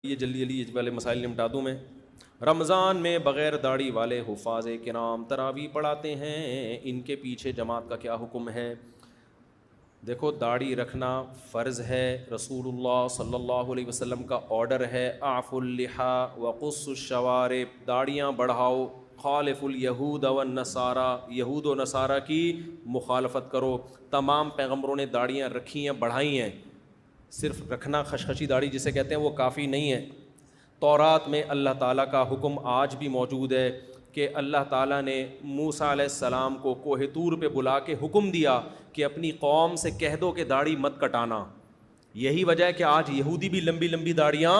یہ جلدی جلدی یہ والے مسائل نمٹا دوں میں. رمضان میں بغیر داڑھی والے حفاظ کرام تراویح پڑھاتے ہیں، ان کے پیچھے جماعت کا کیا حکم ہے؟ دیکھو، داڑھی رکھنا فرض ہے، رسول اللہ صلی اللہ علیہ وسلم کا آرڈر ہے، اعفوا اللحى وقصوا الشوارب، داڑھیاں بڑھاؤ، خالف الیہود والنصارى، یہود و نصارہ کی مخالفت کرو. تمام پیغمبروں نے داڑھیاں رکھی ہیں، بڑھائی ہیں. صرف رکھنا خشخشی داڑھی جسے کہتے ہیں وہ کافی نہیں ہے. تورات میں اللہ تعالیٰ کا حکم آج بھی موجود ہے کہ اللہ تعالیٰ نے موسیٰ علیہ السلام کو کوہ طور پہ بلا کے حکم دیا کہ اپنی قوم سے کہہ دو کہ داڑھی مت کٹانا. یہی وجہ ہے کہ آج یہودی بھی لمبی لمبی داڑھیاں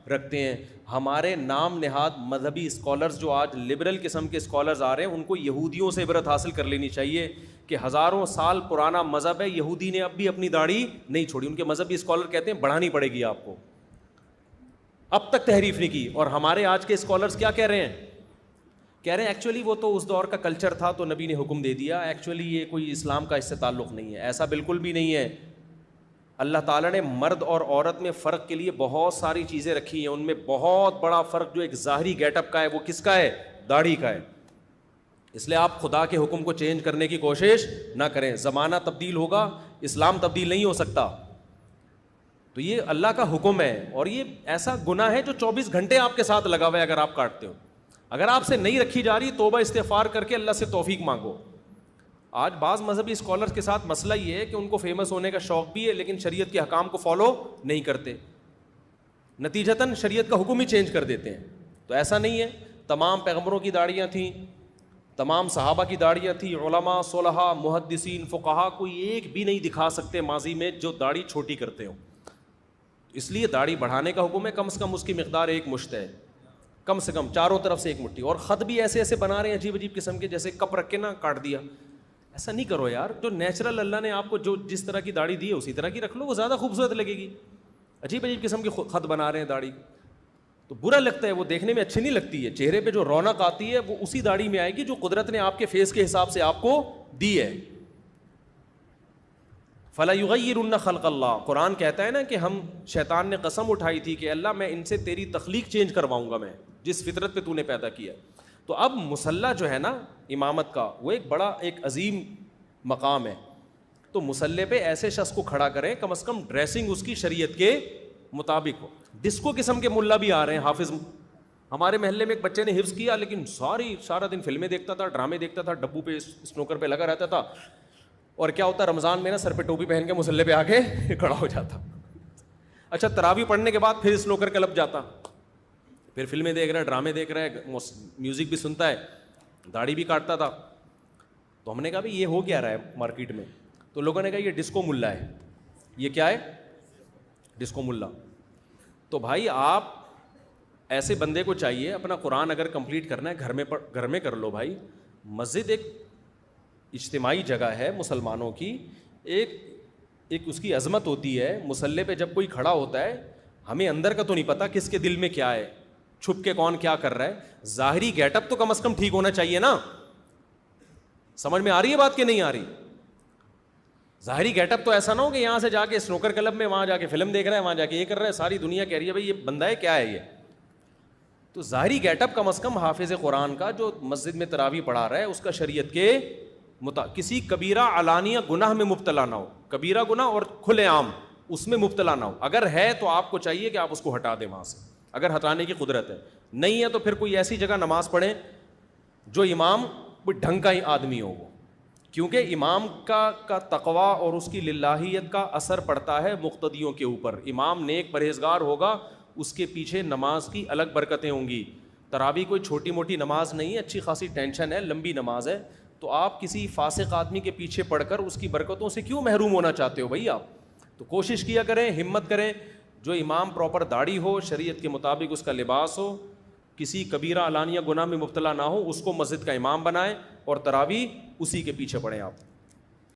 رکھتے ہیں. ہمارے نام نہاد مذہبی اسکالرز جو آج لبرل قسم کے اسکالرز آ رہے ہیں، ان کو یہودیوں سے عبرت حاصل کر لینی چاہیے کہ ہزاروں سال پرانا مذہب ہے، یہودی نے اب بھی اپنی داڑھی نہیں چھوڑی. ان کے مذہبی اسکالر کہتے ہیں بڑھانی پڑے گی آپ کو، اب تک تحریف نہیں کی. اور ہمارے آج کے اسکالرز کیا کہہ رہے ہیں؟ کہہ رہے ہیں ایکچولی وہ تو اس دور کا کلچر تھا تو نبی نے حکم دے دیا، ایکچولی یہ کوئی اسلام کا اس سے تعلق نہیں ہے. ایسا بالکل بھی نہیں ہے. اللہ تعالیٰ نے مرد اور عورت میں فرق کے لیے بہت ساری چیزیں رکھی ہیں. ان میں بہت بڑا فرق جو ایک ظاہری گیٹ اپ کا ہے وہ کس کا ہے؟ داڑھی کا ہے. اس لیے آپ خدا کے حکم کو چینج کرنے کی کوشش نہ کریں. زمانہ تبدیل ہوگا، اسلام تبدیل نہیں ہو سکتا. تو یہ اللہ کا حکم ہے، اور یہ ایسا گناہ ہے جو 24 گھنٹے آپ کے ساتھ لگا ہوا ہے. اگر آپ کاٹتے ہو، اگر آپ سے نہیں رکھی جا رہی، توبہ استغفار کر کے اللہ سے توفیق مانگو. آج بعض مذہبی اسکالرز کے ساتھ مسئلہ یہ ہے کہ ان کو فیمس ہونے کا شوق بھی ہے لیکن شریعت کے احکام کو فالو نہیں کرتے، نتیجتاً شریعت کا حکم ہی چینج کر دیتے ہیں. تو ایسا نہیں ہے. تمام پیغمبروں کی داڑیاں تھیں، تمام صحابہ کی داڑیاں تھیں، علماء، صلحاء، محدثین، فقہاء، کوئی ایک بھی نہیں دکھا سکتے ماضی میں جو داڑھی چھوٹی کرتے ہوں. اس لیے داڑھی بڑھانے کا حکم ہے. کم سے کم اس کی مقدار 1 مشت ہے، کم سے کم چاروں طرف سے 1 مٹھی. اور خط بھی ایسے ایسے بنا رہے ہیں عجیب عجیب قسم کے، جیسے کپ رکھ کے نا کاٹ دیا. ایسا نہیں کرو یار. جو نیچرل اللہ نے آپ کو جو جس طرح کی داڑھی دی ہے اسی طرح کی رکھ لو، وہ زیادہ خوبصورت لگے گی. عجیب عجیب قسم کے خط بنا رہے ہیں داڑھی، تو برا لگتا ہے، وہ دیکھنے میں اچھی نہیں لگتی ہے. چہرے پہ جو رونق آتی ہے وہ اسی داڑھی میں آئے گی جو قدرت نے آپ کے فیس کے حساب سے آپ کو دی ہے. فَلَا يُغَيِّرُنَّ خَلْقَ اللَّهِ، قرآن کہتا ہے نا کہ ہم، شیطان نے قسم اٹھائی تھی کہ اللہ میں ان سے تیری تخلیق چینج کرواؤں گا، میں جس فطرت پہ تو نے پیدا کیا. تو اب مصلی جو ہے نا امامت کا، وہ ایک بڑا ایک عظیم مقام ہے. تو مصلی پہ ایسے شخص کو کھڑا کریں، کم از کم ڈریسنگ اس کی شریعت کے مطابق ہو. ڈسکو قسم کے ملا بھی آ رہے ہیں، حافظ. ہمارے محلے میں ایک بچے نے حفظ کیا لیکن سارا دن فلمیں دیکھتا تھا، ڈرامے دیکھتا تھا، ڈبو پہ اسنوکر پہ لگا رہتا تھا. اور کیا ہوتا رمضان میں نا سر پہ ٹوپی پہن کے مصلی پہ آ کے کھڑا ہو جاتا. اچھا، تراویح پڑھنے کے بعد پھر اسنوکر کلب جاتا، پھر فلمیں دیکھ رہا ہے، ڈرامے دیکھ رہا ہے، میوزک بھی سنتا ہے، داڑھی بھی کاٹتا تھا. تو ہم نے کہا بھائی یہ ہو کیا رہا ہے مارکیٹ میں؟ تو لوگوں نے کہا یہ ڈسکو ملا ہے. یہ کیا ہے؟ ڈسکو ملا. تو بھائی آپ ایسے بندے کو چاہیے، اپنا قرآن اگر کمپلیٹ کرنا ہے گھر میں کر لو بھائی. مسجد ایک اجتماعی جگہ ہے مسلمانوں کی، ایک اس کی عظمت ہوتی ہے. مصلی پہ جب کوئی کھڑا ہوتا ہے، ہمیں اندر کا تو نہیں پتا کس کے دل میں کیا ہے، چھپ کے کون کیا کر رہا ہے. ظاہری گیٹ اپ تو کم از کم ٹھیک ہونا چاہیے نا. سمجھ میں آ رہی ہے بات کہ نہیں آ رہی؟ ظاہری گیٹ اپ تو ایسا نہ ہو کہ یہاں سے جا کے اسنوکر کلب میں، وہاں جا کے فلم دیکھ رہا ہے، وہاں جا کے یہ کر رہا ہے، ساری دنیا کہہ رہی ہے بھائی یہ بندہ ہے، کیا ہے یہ. تو ظاہری گیٹ اپ کم از کم حافظ قرآن کا جو مسجد میں تراویح پڑھا رہا ہے اس کا شریعت کے کسی کبیرہ علانیہ گناہ میں مبتلا نہ ہو. کبیرہ گناہ اور کھلے عام اس میں مبتلا نہ ہو. اگر ہے تو آپ کو چاہیے کہ آپ اس کو ہٹا دیں وہاں سے، اگر ہٹانے کی قدرت ہے. نہیں ہے تو پھر کوئی ایسی جگہ نماز پڑھیں جو امام کوئی ڈھنگ کا ہی آدمی ہو وہ. کیونکہ امام کا تقویٰ اور اس کی للہیت کا اثر پڑتا ہے مقتدیوں کے اوپر. امام نیک پرہیزگار ہوگا، اس کے پیچھے نماز کی الگ برکتیں ہوں گی. تراویح کوئی چھوٹی موٹی نماز نہیں ہے، اچھی خاصی ٹینشن ہے، لمبی نماز ہے. تو آپ کسی فاسق آدمی کے پیچھے پڑھ کر اس کی برکتوں سے کیوں محروم ہونا چاہتے ہو بھائی آپ؟ تو کوشش کیا کریں، ہمت کریں، جو امام پراپر داڑھی ہو، شریعت کے مطابق اس کا لباس ہو، کسی کبیرہ علانیہ گناہ میں مبتلا نہ ہو، اس کو مسجد کا امام بنائیں اور تراویح اسی کے پیچھے پڑھیں آپ.